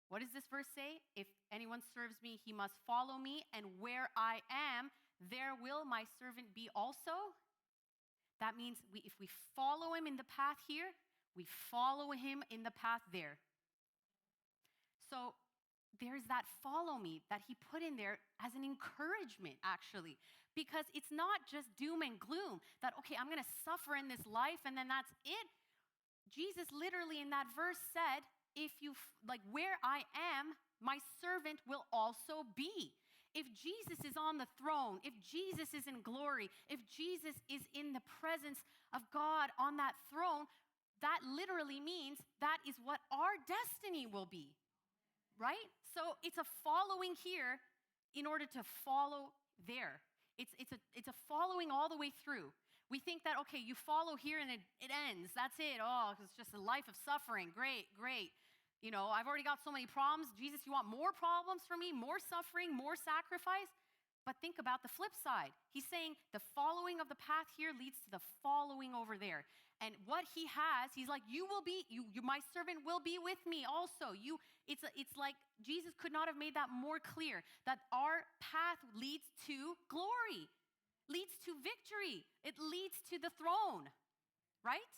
Speaker 1: what does this verse say? If anyone serves me, he must follow me, and where I am, there will my servant be also. That means if we follow him in the path here, we follow him in the path there. So there's that follow me that he put in there as an encouragement, actually, because it's not just doom and gloom that, okay, I'm going to suffer in this life and then that's it. Jesus literally in that verse said, if you, like where I am, my servant will also be. If Jesus is on the throne, if Jesus is in glory, if Jesus is in the presence of God on that throne, that literally means that is what our destiny will be. Right? So it's a following here in order to follow there. It's a following all the way through. We think that, okay, you follow here and it ends. That's it. Oh, it's just a life of suffering. Great. I've already got so many problems. Jesus, you want more problems for me? More suffering? More sacrifice? But think about the flip side. He's saying the following of the path here leads to the following over there. And what he has, he's like, my servant will be with me also. It's like Jesus could not have made that more clear, that our path leads to glory, leads to victory. It leads to the throne, right?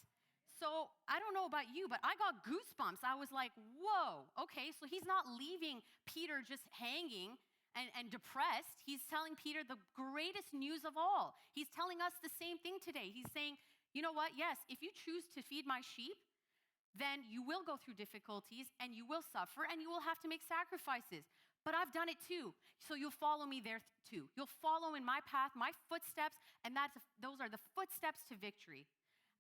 Speaker 1: So I don't know about you, but I got goosebumps. I was like, whoa, okay, so he's not leaving Peter just hanging and depressed. He's telling Peter the greatest news of all. He's telling us the same thing today. He's saying, you know what? Yes, if you choose to feed my sheep, then you will go through difficulties and you will suffer and you will have to make sacrifices. But I've done it too. So you'll follow me there too. You'll follow in my path, my footsteps, and those are the footsteps to victory.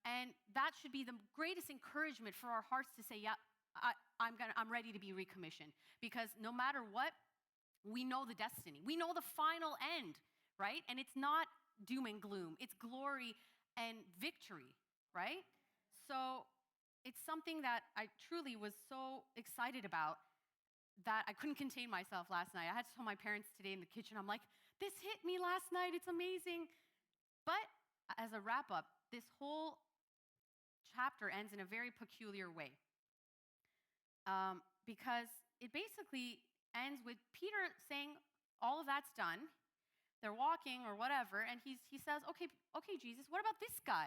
Speaker 1: And that should be the greatest encouragement for our hearts to say, yeah, I'm ready to be recommissioned. Because no matter what, we know the destiny. We know the final end, right? And it's not doom and gloom. It's glory and victory, right? So it's something that I truly was so excited about that I couldn't contain myself last night. I had to tell my parents today in the kitchen, I'm like, this hit me last night. It's amazing. But as a wrap up, this whole chapter ends in a very peculiar way. Because it basically ends with Peter saying, all of that's done. they're walking or whatever, and he says, okay, Jesus, what about this guy?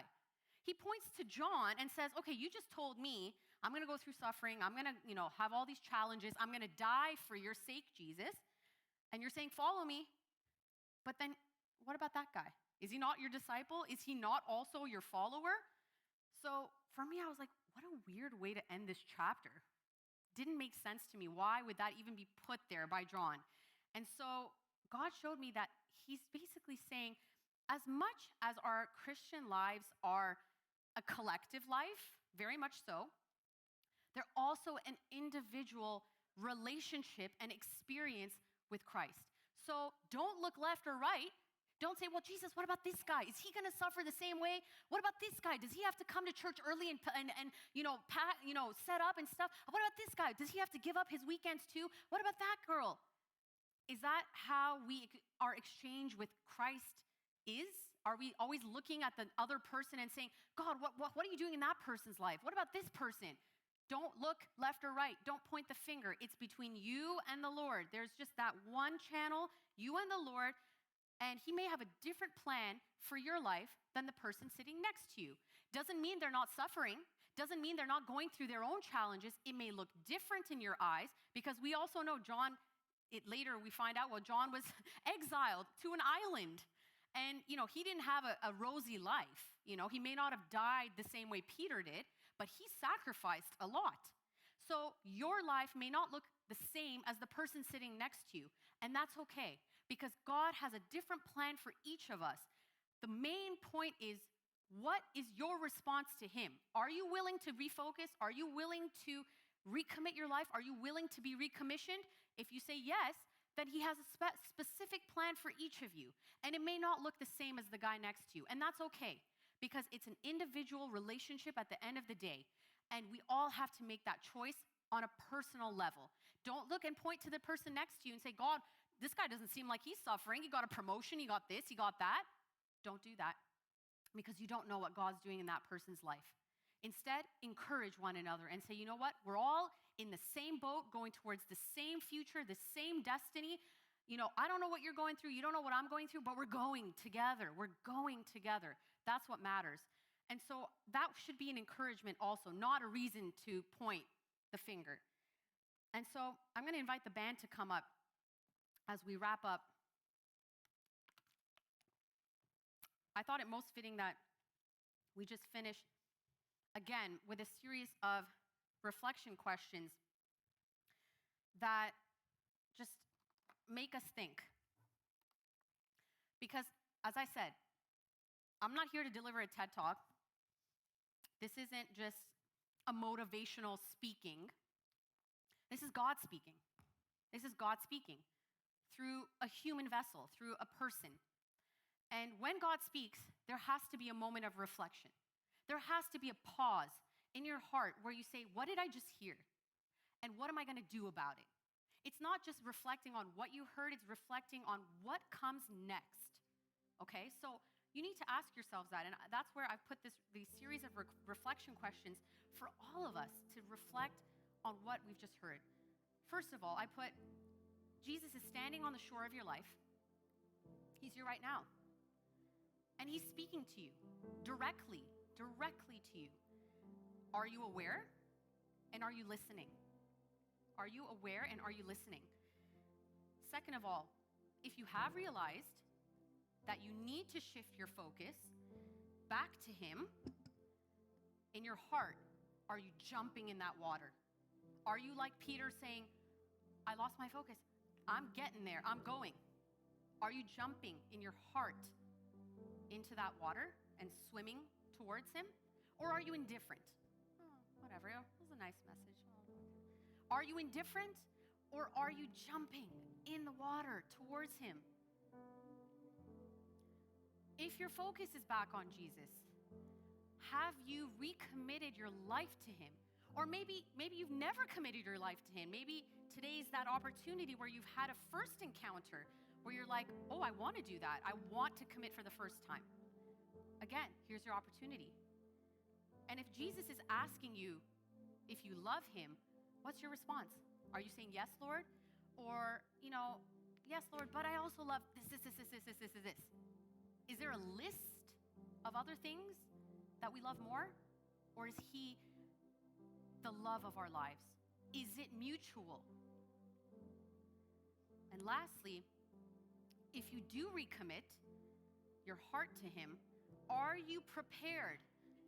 Speaker 1: He points to John and says, okay, you just told me I'm going to go through suffering. I'm going to, have all these challenges. I'm going to die for your sake, Jesus. And you're saying, follow me. But then what about that guy? Is he not your disciple? Is he not also your follower? So for me, I was like, what a weird way to end this chapter. Didn't make sense to me. Why would that even be put there by John? And so God showed me that he's basically saying, as much as our Christian lives are a collective life, very much so, they're also an individual relationship and experience with Christ. So don't look left or right. Don't say, well, Jesus, what about this guy? Is he going to suffer the same way? What about this guy? Does he have to come to church early and set up and stuff? What about this guy? Does he have to give up his weekends too? What about that girl? Is that how our exchange with Christ is? Are we always looking at the other person and saying, God, what are you doing in that person's life? What about this person? Don't look left or right. Don't point the finger. It's between you and the Lord. There's just that one channel, you and the Lord, and he may have a different plan for your life than the person sitting next to you. Doesn't mean they're not suffering. Doesn't mean they're not going through their own challenges. It may look different in your eyes because we also know later we find out, John was exiled to an island. And, he didn't have a rosy life. He may not have died the same way Peter did, but he sacrificed a lot. So your life may not look the same as the person sitting next to you. And that's okay, because God has a different plan for each of us. The main point is, what is your response to him? Are you willing to refocus? Are you willing to recommit your life? Are you willing to be recommissioned? If you say yes, then he has a specific plan for each of you. And it may not look the same as the guy next to you. And that's okay, because it's an individual relationship at the end of the day. And we all have to make that choice on a personal level. Don't look and point to the person next to you and say, God, this guy doesn't seem like he's suffering. He got a promotion, he got this, he got that. Don't do that, because you don't know what God's doing in that person's life. Instead, encourage one another and say, you know what? We're all in the same boat, going towards the same future, the same destiny. I don't know what you're going through. You don't know what I'm going through, but we're going together. We're going together. That's what matters. And so that should be an encouragement also, not a reason to point the finger. And so I'm going to invite the band to come up as we wrap up. I thought it most fitting that we just finish again with a series of reflection questions that just make us think. Because, as I said, I'm not here to deliver a TED Talk. This isn't just a motivational speaking. This is God speaking. This is God speaking through a human vessel, through a person. And when God speaks, there has to be a moment of reflection. There has to be a pause in your heart where you say, what did I just hear? And what am I going to do about it? It's not just reflecting on what you heard, it's reflecting on what comes next. Okay, so you need to ask yourselves that. And that's where I've put these series of reflection questions for all of us to reflect on what we've just heard. First of all, I put, Jesus is standing on the shore of your life. He's here right now. And he's speaking to you directly to you. Are you aware? And are you listening? Are you aware and are you listening? Second of all, if you have realized that you need to shift your focus back to him, in your heart, are you jumping in that water? Are you like Peter saying, I lost my focus. I'm getting there. I'm going. Are you jumping in your heart into that water and swimming towards him? Or are you indifferent? Oh, whatever. It was a nice message. Are you indifferent, or are you jumping in the water towards him? If your focus is back on Jesus, have you recommitted your life to him? Or maybe you've never committed your life to him. Maybe today's that opportunity where you've had a first encounter where you're like, oh, I want to do that. I want to commit for the first time. Again, here's your opportunity. And if Jesus is asking you if you love him, what's your response? Are you saying, yes, Lord? Or, Yes, Lord, but I also love this. Is there a list of other things that we love more? Or is he the love of our lives? Is it mutual? And lastly, if you do recommit your heart to him, are you prepared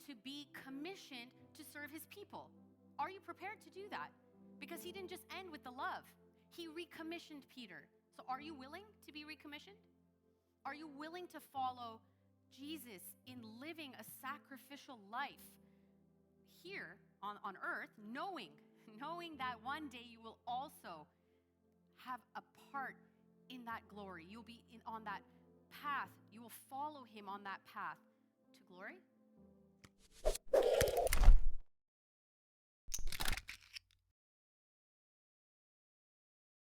Speaker 1: to be commissioned to serve his people? Are you prepared to do that? Because he didn't just end with the love. He recommissioned Peter. So are you willing to be recommissioned? Are you willing to follow Jesus in living a sacrificial life here on earth, knowing that one day you will also have a part in that glory? You'll be on that path. You will follow him on that path to glory.